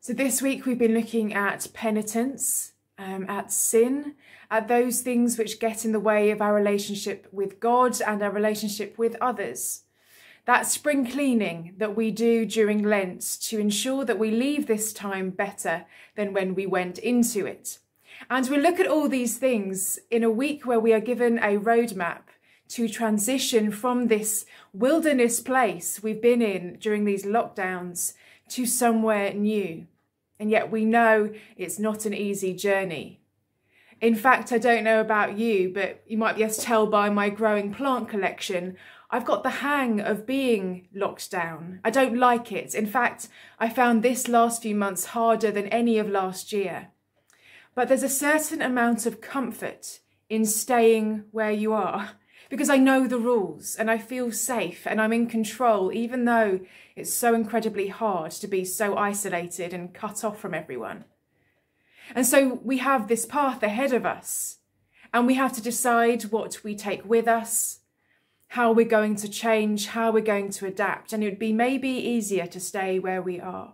So this week we've been looking at penitence, at sin, at those things which get in the way of our relationship with God and our relationship with others. That spring cleaning that we do during Lent to ensure that we leave this time better than when we went into it. And we look at all these things in a week where we are given a roadmap to transition from this wilderness place we've been in during these lockdowns to somewhere new. And yet we know it's not an easy journey. In fact, I don't know about you, but you might be able to tell by my growing plant collection, I've got the hang of being locked down. I don't like it. In fact, I found this last few months harder than any of last year. But there's a certain amount of comfort in staying where you are, because I know the rules and I feel safe and I'm in control, even though it's so incredibly hard to be so isolated and cut off from everyone. And so we have this path ahead of us and we have to decide what we take with us, how we're going to change, how we're going to adapt. And it would be maybe easier to stay where we are.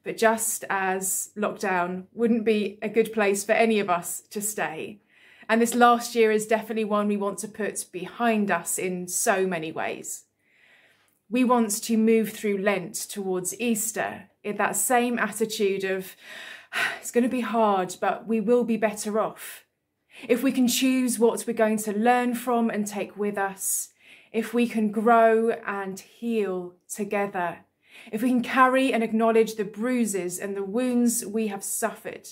But just as lockdown wouldn't be a good place for any of us to stay, and this last year is definitely one we want to put behind us in so many ways. We want to move through Lent towards Easter in that same attitude of, it's going to be hard, but we will be better off. If we can choose what we're going to learn from and take with us, if we can grow and heal together, if we can carry and acknowledge the bruises and the wounds we have suffered,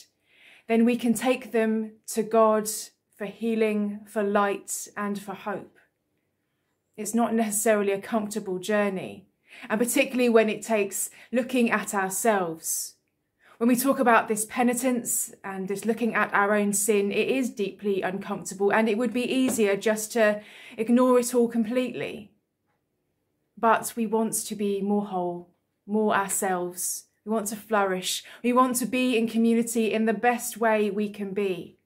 then we can take them to God for healing, for light and for hope. It's not necessarily a comfortable journey, and particularly when it takes looking at ourselves. When we talk about this penitence and this looking at our own sin, it is deeply uncomfortable and it would be easier just to ignore it all completely. But we want to be more whole, more ourselves. We want to flourish. We want to be in community in the best way we can be.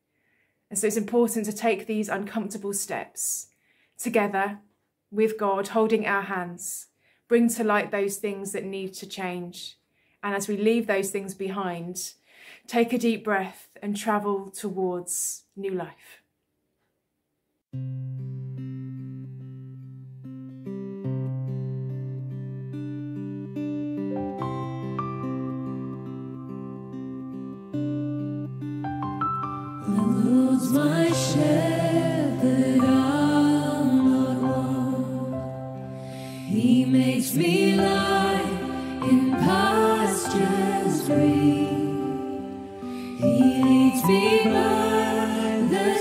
And so it's important to take these uncomfortable steps together with God, holding our hands, bring to light those things that need to change. And as we leave those things behind, take a deep breath and travel towards new life. My shepherd, I'll not want. He makes me lie in pastures green. He leads me by the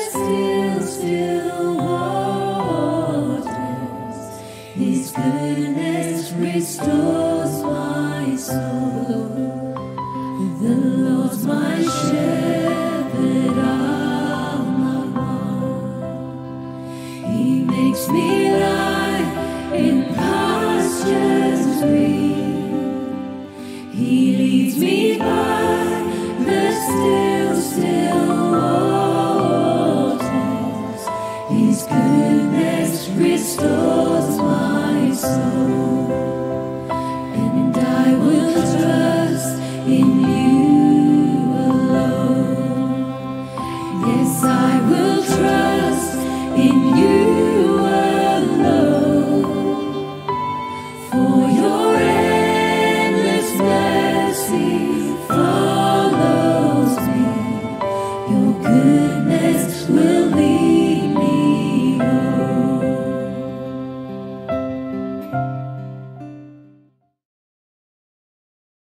still waters. His goodness restores my soul. The Lord's my shepherd, makes me lie in pastures green. He leads me by the still waters. His goodness restores my soul.